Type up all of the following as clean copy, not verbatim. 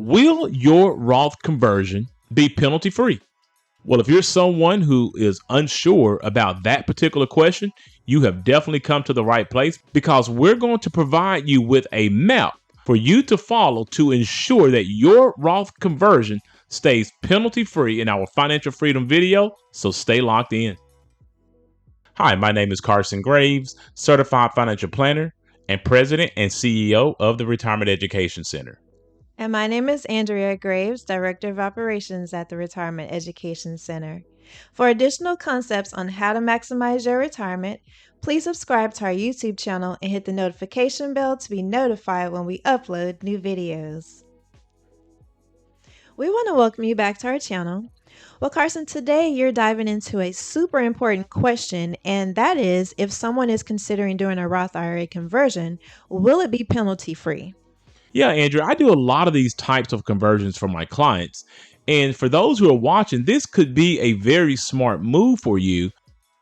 Will your Roth conversion be penalty free? Well, if you're someone who is unsure about that particular question, you have definitely come to the right place, because we're going to provide you with a map for you to follow to ensure that your Roth conversion stays penalty free in our financial freedom video. So stay locked in. Hi, my name is Carson Graves, certified financial planner and president and CEO of the Retirement Education Center. And my name is Andrea Graves, Director of Operations at the Retirement Education Center. For additional concepts on how to maximize your retirement, please subscribe to our YouTube channel and hit the notification bell to be notified when we upload new videos. We want to welcome you back to our channel. Well, Carson, today you're diving into a super important question, and that is, if someone is considering doing a Roth IRA conversion, will it be penalty free? Yeah, Andrew, I do a lot of these types of conversions for my clients. And for those who are watching, this could be a very smart move for you.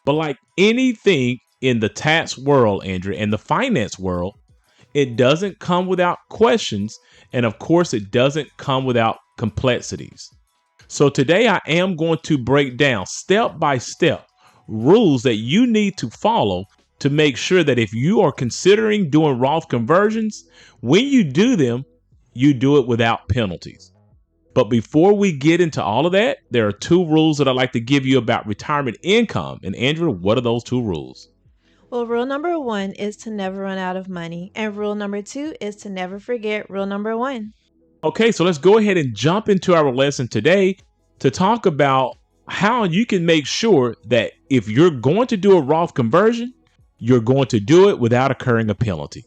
But like anything in the tax world, Andrew, and the finance world, it doesn't come without questions. And of course, it doesn't come without complexities. So today I am going to break down step by step rules that you need to follow to make sure that if you are considering doing Roth conversions, when you do them, you do it without penalties. But before we get into all of that, there are two rules that I'd like to give you about retirement income. And Andrew, what are those two rules? Well, rule number 1 is to never run out of money. And rule number 2 is to never forget rule number 1. Okay, so let's go ahead and jump into our lesson today to talk about how you can make sure that if you're going to do a Roth conversion, you're going to do it without incurring a penalty.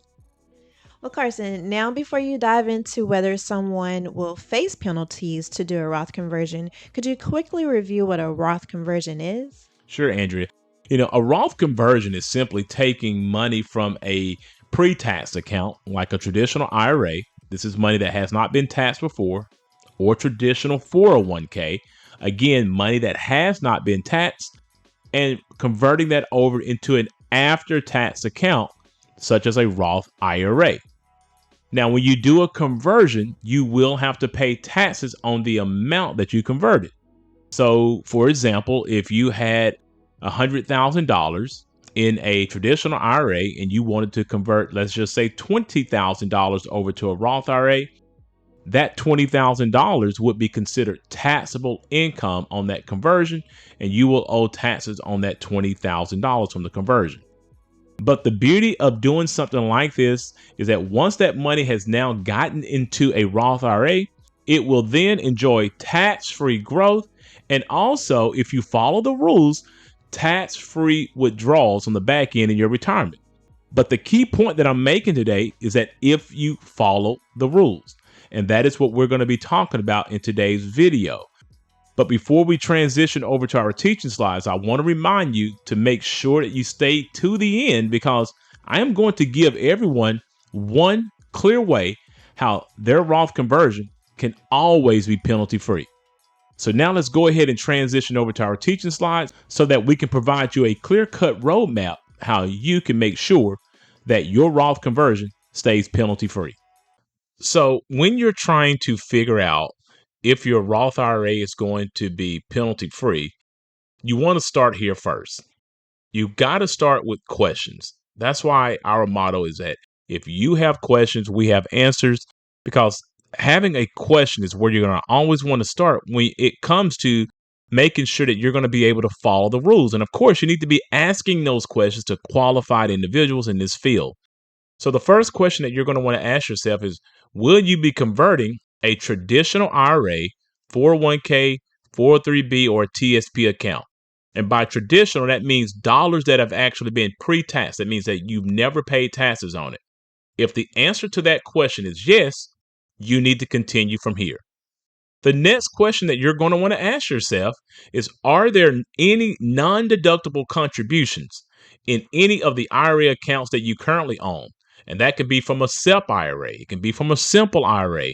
Well, Carson, now before you dive into whether someone will face penalties to do a Roth conversion, could you quickly review what a Roth conversion is? Sure, Andrea. A Roth conversion is simply taking money from a pre-tax account, like a traditional IRA. This is money that has not been taxed before, or traditional 401k. Again, money that has not been taxed, and converting that over into an after-tax account, such as a Roth IRA. Now, when you do a conversion, you will have to pay taxes on the amount that you converted. So, for example, if you had $100,000 in a traditional IRA and you wanted to convert, let's just say $20,000 over to a Roth IRA, that $20,000 would be considered taxable income on that conversion, and you will owe taxes on that $20,000 from the conversion. But the beauty of doing something like this is that once that money has now gotten into a Roth IRA, it will then enjoy tax-free growth, and also, if you follow the rules, tax-free withdrawals on the back end in your retirement. But the key point that I'm making today is that if you follow the rules, and that is what we're going to be talking about in today's video. But before we transition over to our teaching slides, I want to remind you to make sure that you stay to the end, because I am going to give everyone one clear way how their Roth conversion can always be penalty free. So now let's go ahead and transition over to our teaching slides so that we can provide you a clear-cut roadmap how you can make sure that your Roth conversion stays penalty free. So when you're trying to figure out if your Roth IRA is going to be penalty free, you want to start here first. You've got to start with questions. That's why our motto is that if you have questions, we have answers, because having a question is where you're going to always want to start when it comes to making sure that you're going to be able to follow the rules. And of course, you need to be asking those questions to qualified individuals in this field. So the first question that you're going to want to ask yourself is, will you be converting a traditional IRA, 401k, 403b, or a TSP account? And by traditional, that means dollars that have actually been pre-taxed. That means that you've never paid taxes on it. If the answer to that question is yes, you need to continue from here. The next question that you're going to want to ask yourself is, are there any non-deductible contributions in any of the IRA accounts that you currently own? And that can be from a SEP IRA. It can be from a simple IRA.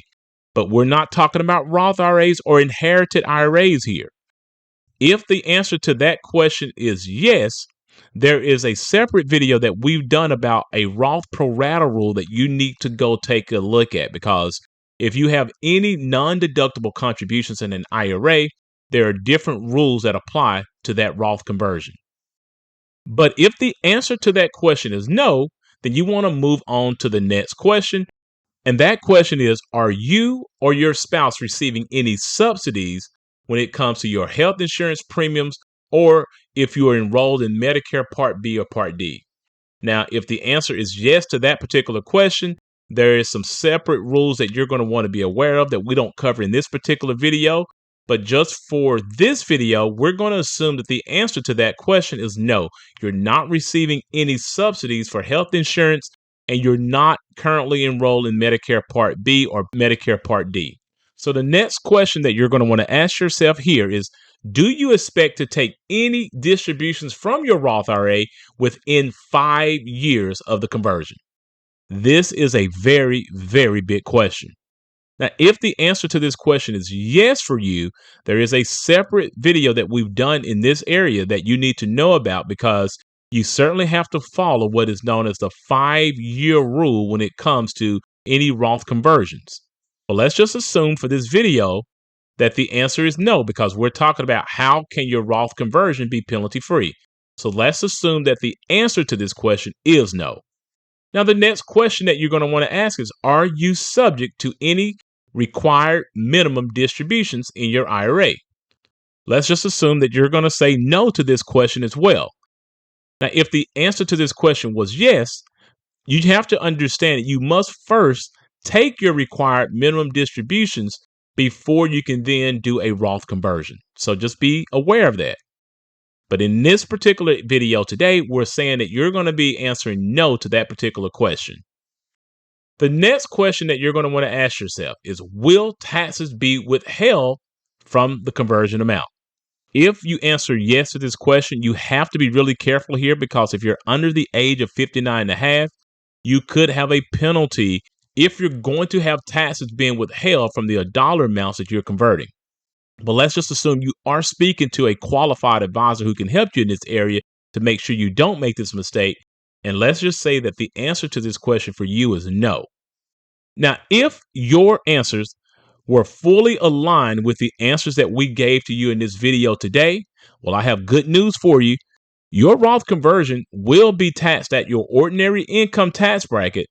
But we're not talking about Roth IRAs or inherited IRAs here. If the answer to that question is yes, there is a separate video that we've done about a Roth pro rata rule that you need to go take a look at, because If you have any non-deductible contributions in an IRA, there are different rules that apply to that Roth conversion. But if the answer to that question is no, then you want to move on to the next question. And that question is, are you or your spouse receiving any subsidies when it comes to your health insurance premiums, or if you are enrolled in Medicare Part B or Part D? Now, if the answer is yes to that particular question, there is some separate rules that you're going to want to be aware of that we don't cover in this particular video. But just for this video, we're going to assume that the answer to that question is no. You're not receiving any subsidies for health insurance, and you're not currently enrolled in Medicare Part B or Medicare Part D. So the next question that you're going to want to ask yourself here is, do you expect to take any distributions from your Roth IRA within 5 years of the conversion? This is a very, very big question. Now, if the answer to this question is yes for you, there is a separate video that we've done in this area that you need to know about, because you certainly have to follow what is known as the 5-year rule when it comes to any Roth conversions. But let's just assume for this video that the answer is no, because we're talking about how can your Roth conversion be penalty free. So let's assume that the answer to this question is no. Now, the next question that you're going to want to ask is, are you subject to any required minimum distributions in your IRA? Let's just assume that you're going to say no to this question as well. Now, if the answer to this question was yes, you have to understand that you must first take your required minimum distributions before you can then do a Roth conversion. So just be aware of that. But in this particular video today, we're saying that you're going to be answering no to that particular question. The next question that you're going to want to ask yourself is, will taxes be withheld from the conversion amount? If you answer yes to this question, you have to be really careful here, because if you're under the age of 59 and a half, you could have a penalty if you're going to have taxes being withheld from the dollar amounts that you're converting. But let's just assume you are speaking to a qualified advisor who can help you in this area to make sure you don't make this mistake. And let's just say that the answer to this question for you is no. Now, if your answers were fully aligned with the answers that we gave to you in this video today, well, I have good news for you. Your Roth conversion will be taxed at your ordinary income tax bracket,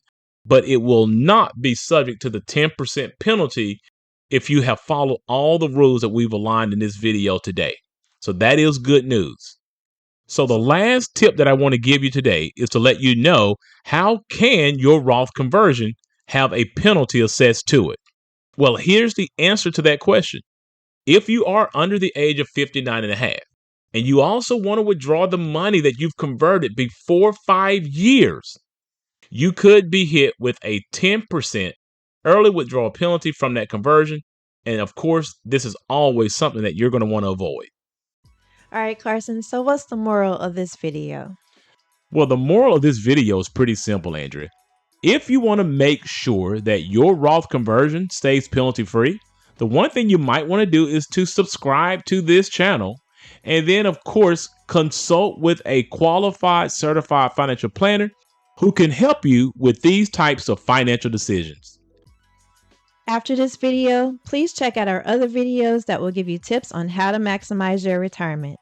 but it will not be subject to the 10% penalty if you have followed all the rules that we've aligned in this video today. So that is good news. So the last tip that I want to give you today is to let you know, how can your Roth conversion have a penalty assessed to it? Well, here's the answer to that question. If you are under the age of 59 and a half, and you also want to withdraw the money that you've converted before 5 years, you could be hit with a 10% early withdrawal penalty from that conversion. And of course, this is always something that you're going to want to avoid. All right, Carson, so what's the moral of this video? Well, the moral of this video is pretty simple, Andrea. If you want to make sure that your Roth conversion stays penalty free, the one thing you might want to do is to subscribe to this channel, and then, of course, consult with a qualified certified financial planner who can help you with these types of financial decisions. After this video, please check out our other videos that will give you tips on how to maximize your retirement.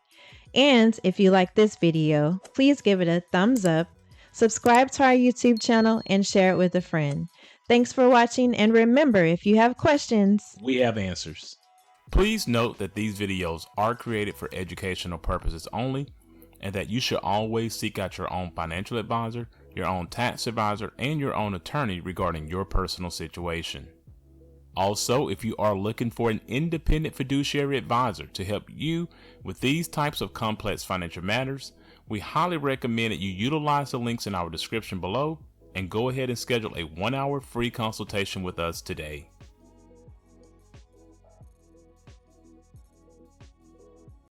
And if you like this video, please give it a thumbs up, subscribe to our YouTube channel, and share it with a friend. Thanks for watching, and remember, if you have questions, we have answers. Please note that these videos are created for educational purposes only, and that you should always seek out your own financial advisor, your own tax advisor, and your own attorney regarding your personal situation. Also, if you are looking for an independent fiduciary advisor to help you with these types of complex financial matters, we highly recommend that you utilize the links in our description below and go ahead and schedule a 1-hour free consultation with us today.